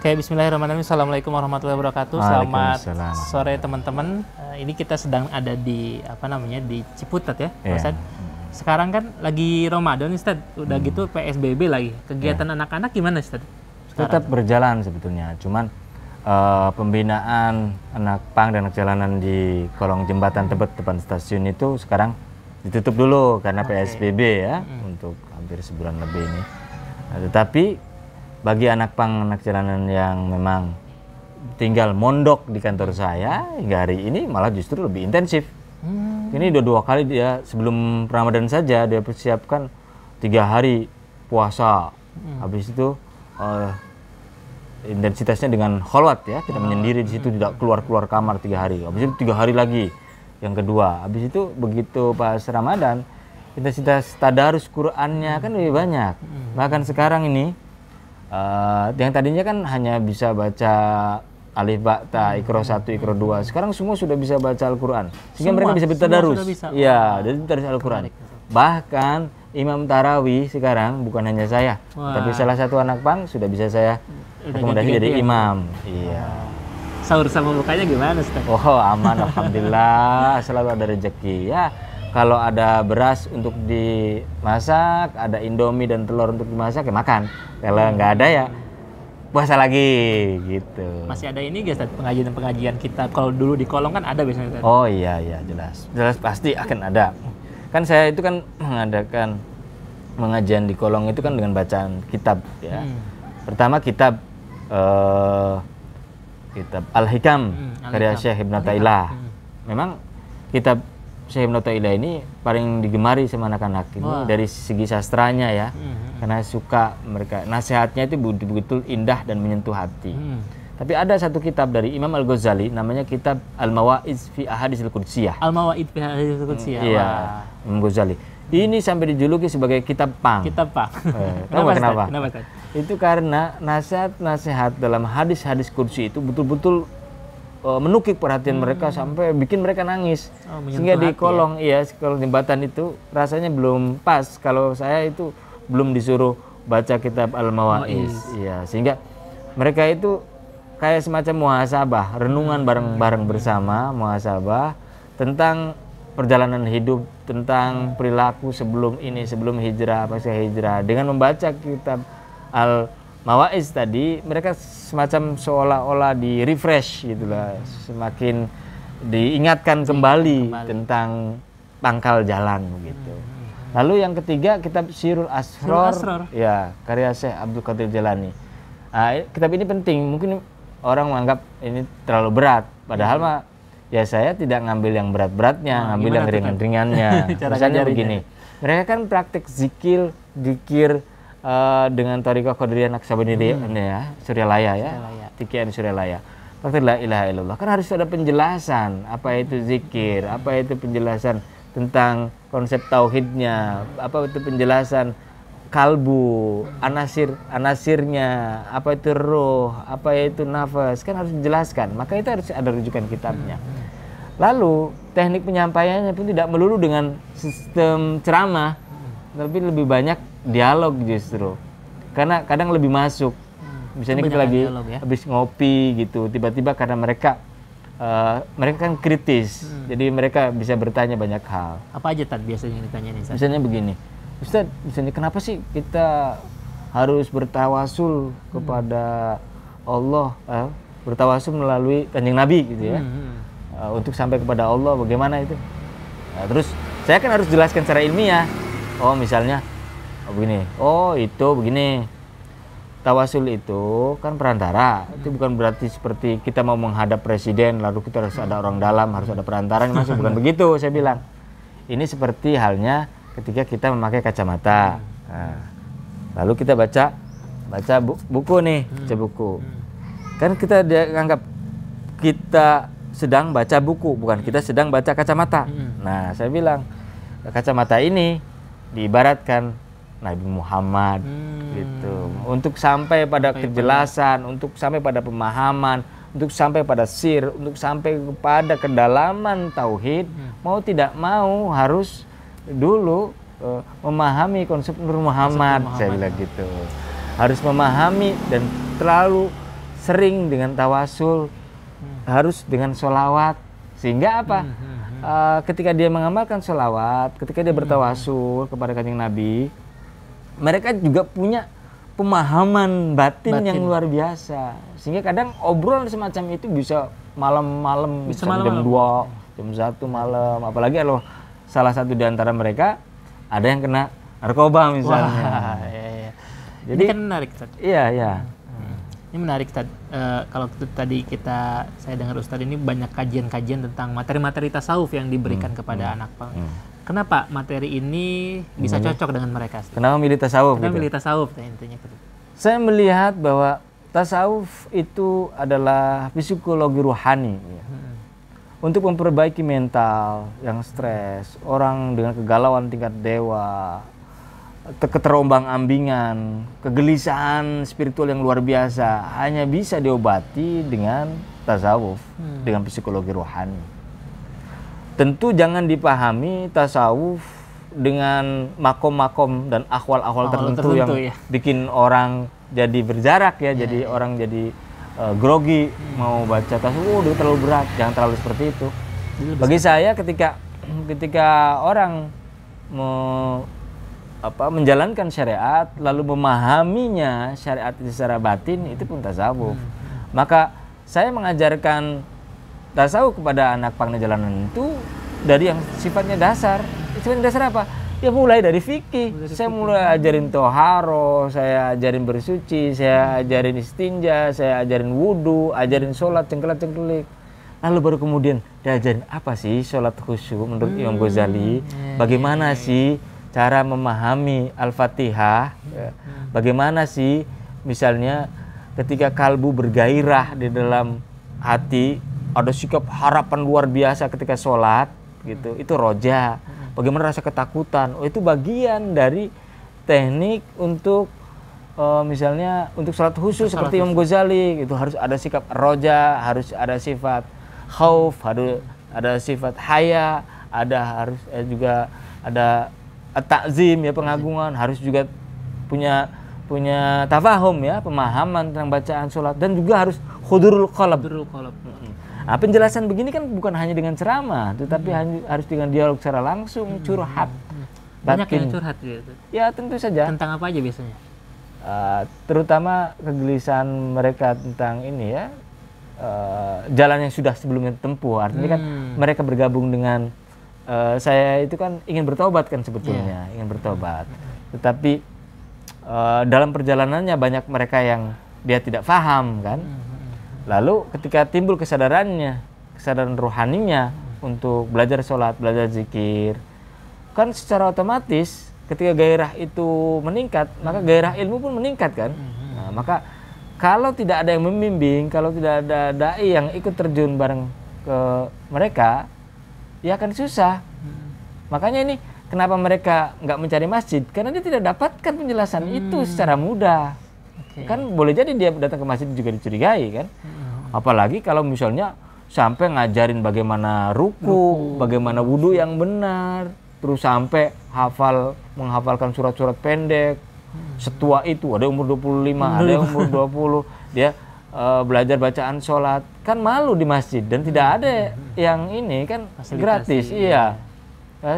Oke, bismillahirrahmanirrahim. Assalamualaikum warahmatullahi wabarakatuh. Selamat sore teman-teman. Ini kita sedang ada di di Ciputat ya, Ustaz. Sekarang kan lagi Ramadan, Ustaz. Udah gitu PSBB lagi. Kegiatan anak-anak gimana, Ustaz? Tetap berjalan sebetulnya. Cuman pembinaan anak pang dan anak jalanan di kolong jembatan Tebet depan stasiun itu sekarang ditutup dulu karena PSBB ya, untuk hampir sebulan lebih ini. Nah, tetapi bagi anak pang, anak jalanan yang memang tinggal mondok di kantor saya hingga hari ini malah justru lebih intensif. Ini udah 2 kali dia sebelum Ramadan saja dia persiapkan 3 hari puasa. Habis itu intensitasnya dengan kholwat ya, kita menyendiri di situ, tidak keluar kamar 3 hari. Habis itu 3 hari lagi yang kedua. Habis itu begitu pas Ramadan intensitas tadarus Qur'annya kan lebih banyak. Bahkan sekarang ini yang tadinya kan hanya bisa baca alif ba ta ikro 1 ikro 2, sekarang semua sudah bisa baca Al-Qur'an sehingga mereka bisa bertadarus. Iya, jadi tadarus Al-Qur'an. Bahkan imam tarawih sekarang bukan hanya saya, tapi salah satu anak pang sudah bisa saya rekomendasi jadi imam. Iya. Sahur sama bukanya gimana, Ustaz? Oh, aman alhamdulillah, selalu ada rezeki ya. Kalau ada beras untuk dimasak, ada indomie dan telur untuk dimasak, ya makan. Kalau nggak ada ya puasa lagi gitu. Masih ada ini guys, pengajian kita. Kalau dulu di kolong kan ada biasanya. Oh iya jelas pasti akan ada. Kan saya itu kan mengadakan pengajian di kolong itu kan dengan bacaan kitab ya. Pertama kitab Al-Hikam karya Syekh Ibnu Athaillah. Memang kitab Syekh Ibnu Athaillah ini paling digemari sama anak-anak ini dari segi sastranya ya, karena suka mereka, nasihatnya itu betul-betul indah dan menyentuh hati. Tapi ada satu kitab dari Imam Al-Ghazali namanya kitab Al-Mawaiz fi Ahaditsil Qudsiyah. Al-Mawaiz fi Ahaditsil Qudsiyah. Iya, Imam Ghazali. Ini sampai dijuluki sebagai kitab pang. Kitab pang. Tahu kenapa? Itu karena nasihat-nasihat dalam hadis-hadis kursi itu betul-betul menukik perhatian mereka sampai bikin mereka nangis. Sehingga di kolong kalau jembatan itu rasanya belum pas kalau saya itu belum disuruh baca kitab Al-Mawaiz. Iya, sehingga mereka itu kayak semacam muhasabah, renungan bareng-bareng bersama, muhasabah tentang perjalanan hidup, tentang perilaku sebelum hijrah, pasca hijrah. Dengan membaca kitab Al-Mawaiz tadi, mereka semacam seolah-olah di refresh gitulah, semakin diingatkan kembali tentang pangkal jalan begitu. Lalu yang ketiga kitab Sirul Asror, ya karya Syekh Abdul Qadir Jalani. Kitab ini penting, mungkin orang menganggap ini terlalu berat, padahal mah ya saya tidak ngambil yang berat-beratnya, ngambil yang ringan-ringannya. Misalnya begini, mereka kan praktik zikir dengan Thariqah Qadiriyah Naqsabandiyah ya, Suryalaya ya, Tikian Suryalaya. Praktik la ilaha illallah. Kan harus ada penjelasan apa itu zikir, apa itu penjelasan tentang konsep tauhidnya, apa itu penjelasan kalbu, anasirnya, apa itu roh, apa itu nafas, kan harus dijelaskan. Maka itu harus ada rujukan kitabnya. Lalu teknik penyampaiannya pun tidak melulu dengan sistem ceramah, tapi lebih banyak dialog justru. Karena kadang lebih masuk. Misalnya kita lagi habis ngopi gitu, tiba-tiba karena mereka kan kritis, jadi mereka bisa bertanya banyak hal. Apa aja Tad biasanya ditanya nih? Misalnya begini, Ustaz, misalnya kenapa sih kita harus bertawasul kepada Allah, bertawasul melalui Kanjeng Nabi gitu ya, untuk sampai kepada Allah, bagaimana itu? Nah, terus saya kan harus jelaskan secara ilmiah. Oh misalnya, begini, itu begini. Tawasul itu kan perantara, itu bukan berarti seperti kita mau menghadap presiden lalu kita harus ada orang dalam, harus ada perantara, maksud bukan begitu. Saya bilang ini seperti halnya ketika kita memakai kacamata. Nah, lalu kita baca buku nih, baca buku. Kan kita dianggap kita sedang baca buku, bukan kita sedang baca kacamata. Nah, saya bilang kacamata ini diibaratkan Nabi Muhammad gitu, untuk sampai pada kejelasan, untuk sampai pada pemahaman, untuk sampai pada sir, untuk sampai kepada kedalaman tauhid, mau tidak mau harus dulu memahami konsep Nur Muhammad, saya bilang gitu. Harus memahami dan terlalu sering dengan tawasul, harus dengan sholawat. Sehingga apa? Ketika dia mengamalkan sholawat, ketika dia bertawasul kepada Kanjeng Nabi, mereka juga punya pemahaman batin yang luar biasa. Sehingga kadang obrolan semacam itu bisa malam-malam, bisa jam 2, jam 1 malam. Apalagi kalau salah satu di antara mereka ada yang kena narkoba misalnya. Wah, iya. Jadi ini kan menarik, Ustaz. Iya. Ini menarik, Ustaz. Kalau tadi saya dengar Ustaz ini banyak kajian-kajian tentang materi-materi tasawuf yang diberikan kepada anak pang. Kenapa materi ini bisa cocok dengan mereka, Ustaz? Kenapa milih tasawuf? Kenapa milih tasawuf intinya? Saya melihat bahwa tasawuf itu adalah psikologi rohani. Untuk memperbaiki mental yang stres, orang dengan kegalauan tingkat dewa, keterombang-ambingan, kegelisahan spiritual yang luar biasa hanya bisa diobati dengan tasawuf, dengan psikologi rohani. Tentu jangan dipahami tasawuf dengan makom-makom dan akhwal-akhwal tertentu yang bikin orang jadi berjarak ya, jadi orang jadi grogi mau baca tasawuf, udah terlalu berat, jangan terlalu seperti itu. Bagi saya ketika orang menjalankan syariat lalu memahaminya syariat itu secara batin, itu pun tasawuf. Maka saya mengajarkan tasawuf kepada anak pang jalanan itu dari yang sifatnya dasar. Sifatnya dasar apa? Ya mulai dari fikih. Saya mulai ajarin toharo, saya ajarin bersuci, saya ajarin istinja, saya ajarin wudu, ajarin sholat cengkelak-cengkelik. Lalu baru kemudian diajarin apa sih sholat khusyuk menurut Imam Ghazali, bagaimana sih cara memahami Al-Fatihah, bagaimana sih misalnya ketika kalbu bergairah di dalam hati, ada sikap harapan luar biasa ketika sholat gitu, itu roja. Bagaimana rasa ketakutan, itu bagian dari teknik untuk misalnya untuk sholat khusyuk seperti Imam Ghazali, itu harus ada sikap roja, harus ada sifat khauf, harus ada sifat haya, harus juga ada ta'zim ya, pengagungan, harus juga punya tafahum ya, pemahaman tentang bacaan sholat, dan juga harus khudurul qalb. Nah, penjelasan begini kan bukan hanya dengan ceramah, tetapi harus dengan dialog secara langsung, curhat. Banyak yang curhat gitu. Ya tentu saja. Tentang apa aja biasanya? Terutama kegelisahan mereka tentang ini ya, jalan yang sudah sebelumnya tempuh. Artinya kan mereka bergabung dengan saya itu kan ingin bertobat kan sebetulnya, ingin bertobat. Tetapi dalam perjalanannya banyak mereka yang dia tidak paham kan. Lalu ketika timbul kesadaran rohaninya untuk belajar sholat, belajar zikir, kan secara otomatis ketika gairah itu meningkat, maka gairah ilmu pun meningkat kan. Nah, maka kalau tidak ada yang membimbing, kalau tidak ada dai yang ikut terjun bareng ke mereka, ya akan susah. Makanya ini kenapa mereka nggak mencari masjid, karena dia tidak dapatkan penjelasan itu secara mudah. Kan boleh jadi dia datang ke masjid juga dicurigai kan. Apalagi kalau misalnya sampai ngajarin bagaimana ruku, bagaimana wudu yang benar, terus sampai menghafalkan surat-surat pendek. Setua itu ada umur 25, ada umur 20, dia belajar bacaan sholat, kan malu di masjid dan tidak ada yang ini kan gratis. Iya.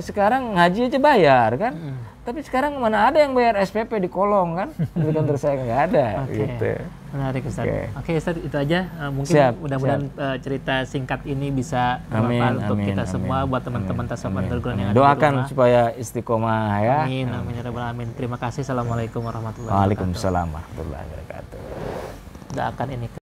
Sekarang ngaji aja bayar kan. Tapi sekarang mana ada yang bayar SPP di kolong kan? Di kantor saya nggak ada. Gitu. Menarik Ustaz. Oke Ustaz, itu aja. Mungkin mudah-mudahan cerita singkat ini bisa bermanfaat untuk kita semua, buat teman-teman tasawuf underground yang ada di rumah. Doakan supaya istiqomah ya. Amin, amin ya rabbal alamin. Terima kasih. Assalamualaikum warahmatullahi wabarakatuh. Waalaikumsalam warahmatullahi wabarakatuh. Doakan ini